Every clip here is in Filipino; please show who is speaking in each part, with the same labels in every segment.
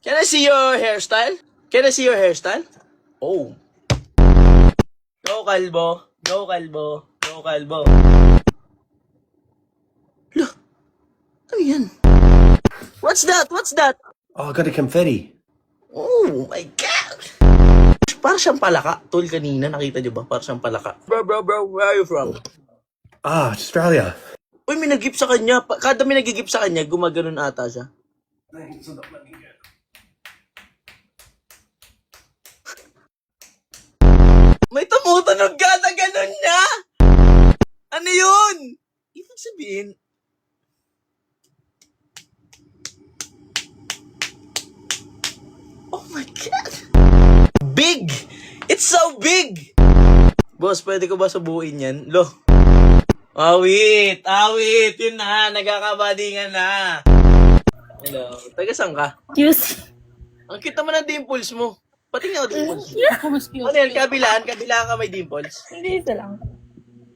Speaker 1: Can I see your hairstyle? Can I see your hairstyle? Oh. Go, kalbo. Go, kalbo. Go, kalbo. Look. Ano yan? What's that? What's that?
Speaker 2: Oh, I got a confetti.
Speaker 1: Oh my God! Parang siyang palaka. Tol, kanina, nakita niyo ba? Parang siyang palaka. Bro, where are you from?
Speaker 2: Ah, Australia.
Speaker 1: Uy, may nag-gift sa kanya. Kada may nag-gift sa kanya, gumaganon ata siya. May tumutunog kada ganon niya! Ano yun? Ibig sabihin, oh my God! Big! It's so big! Boss, pwede ko ba subuin yan? Lo. Awit! Yun na, nagkakabadingan na. Hello, taga saan ka?
Speaker 3: Excuse.
Speaker 1: Ang kita mo ng dimples mo. Patingin ako dimples.
Speaker 3: Ako mas cute.
Speaker 1: Ano yan, kabilaan ka may dimples.
Speaker 3: Hindi isa lang.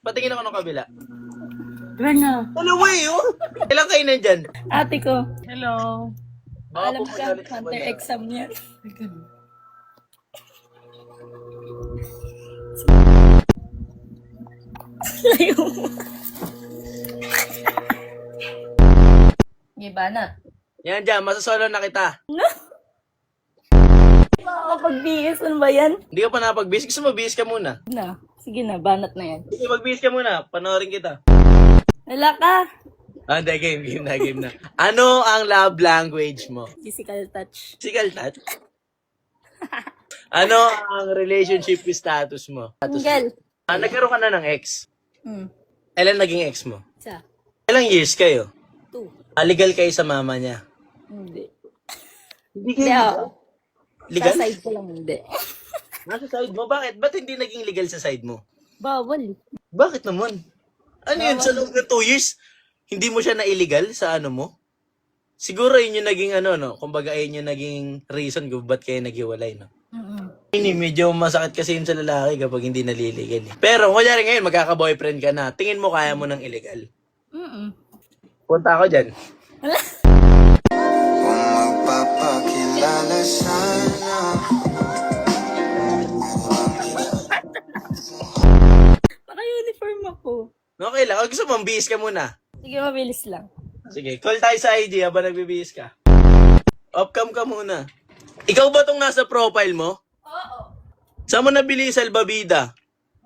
Speaker 1: Patingin ako ng kabila.
Speaker 3: Gana.
Speaker 1: Dalawa eh, oh. Ilang kayo nandyan?
Speaker 3: Ate ko. Hello.
Speaker 1: Baka
Speaker 3: Alam
Speaker 1: po
Speaker 3: ka,
Speaker 1: magalit sa
Speaker 3: hunter
Speaker 1: banyo.
Speaker 3: exam niya. Layo mo. Iba na.
Speaker 1: Yan dyan, masasolo na kita.
Speaker 3: Makakapag-BS, ano ba yan?
Speaker 1: Hindi ka pa nakapag-bis. Gusto mo, bis ka muna.
Speaker 3: Na. Sige na, banat na yan.
Speaker 1: Sige, mag-bis ka muna. Panoorin kita.
Speaker 3: Wala ka.
Speaker 1: Ah, hindi. Game na. Ano ang love language mo?
Speaker 3: Physical touch.
Speaker 1: Physical touch? Ano ang relationship status mo?
Speaker 3: Single.
Speaker 1: Nagkaroon ka na ng ex. Ilan naging ex mo?
Speaker 3: Isa.
Speaker 1: Ilang years kayo?
Speaker 3: 2.
Speaker 1: Legal kayo sa mama niya?
Speaker 3: Hindi.
Speaker 1: Hindi
Speaker 3: Hindi ako.
Speaker 1: Legal?
Speaker 3: Sa side ko lang hindi.
Speaker 1: Nasa side mo? Bakit? Ba't hindi naging legal sa side mo?
Speaker 3: Bawal.
Speaker 1: Bakit naman? Ano yun? Sa loob ng 2 years, hindi mo siya na-illegal sa ano mo? Siguro yun yung naging ano, no? Kumbaga yun yung naging reason kung ba't kayo naghiwalay, no? Hindi, medyo masakit kasi yun sa lalaki kapag hindi naliligal. Pero, kunyari ngayon, magkaka-boyfriend ka na, tingin mo kaya mo ng illegal? Punta ako dyan.
Speaker 4: Magpapakilala sana.
Speaker 3: Naka-uniform ako.
Speaker 1: Okay lang. O, gusto mo, bihis ka muna.
Speaker 3: Sige, mabilis lang.
Speaker 1: Sige, call tayo sa IG habang nagbibihis ka. Off-cam ka muna. Ikaw ba tong nasa profile mo?
Speaker 3: Oo.
Speaker 1: Saan mo nabili yung salbabida?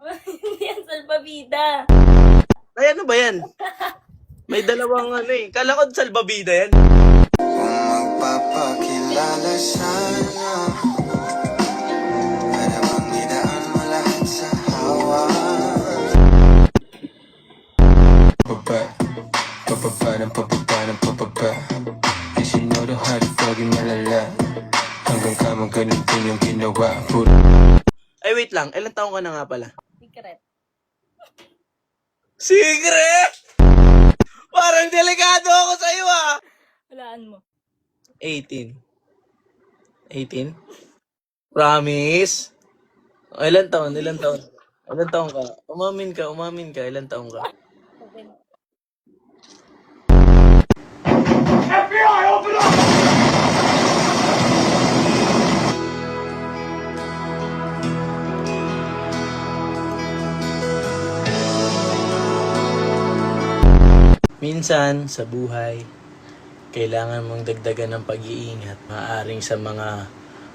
Speaker 3: Hindi yan salbabida.
Speaker 1: Ay, ano ba yan? May dalawang ano eh. Kala ko salbabida yan.
Speaker 4: Magpapakilala sana. Para manginaan mo lahat sa hawa. Pababa ng pababa. Yes, you know the how to fucking malala. Hanggang ka magaling din yung ginawa.
Speaker 1: Ay, wait lang. Ilang taong ka na nga pala?
Speaker 3: Secret.
Speaker 1: Secret! Parang delikado ako sa'yo ah!
Speaker 3: Walaan mo.
Speaker 1: 18. 18? Promise? O, ilang taon? Ilang taon ka? Umamin ka. Ilang taon ka? Minsan, sa buhay, kailangan mong dagdagan ng pag-iingat. Maaaring sa mga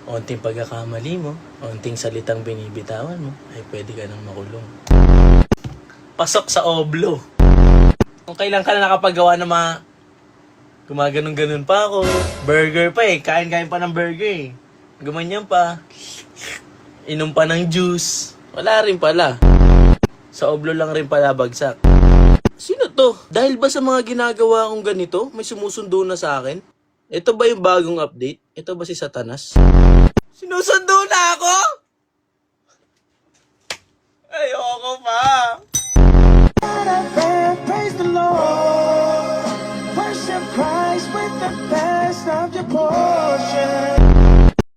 Speaker 1: onting pagkakamali mo, onting salitang binibitawan mo, ay pwede ka nang makulong. Pasok sa oblo. Kung kailan ka na nakapagawa ng mga gumaganon-ganon pa ako. Burger pa eh. Kain-kain pa ng burger eh. Gumanyan pa. Inom pa ng juice. Wala rin pala. Sa oblo lang rin pala bagsak. Sino to? Dahil ba sa mga ginagawa kong ganito, may sumusundo na sa akin? Ito ba yung bagong update? Ito ba si Satanas? Sinusundo na ako? Ayoko pa!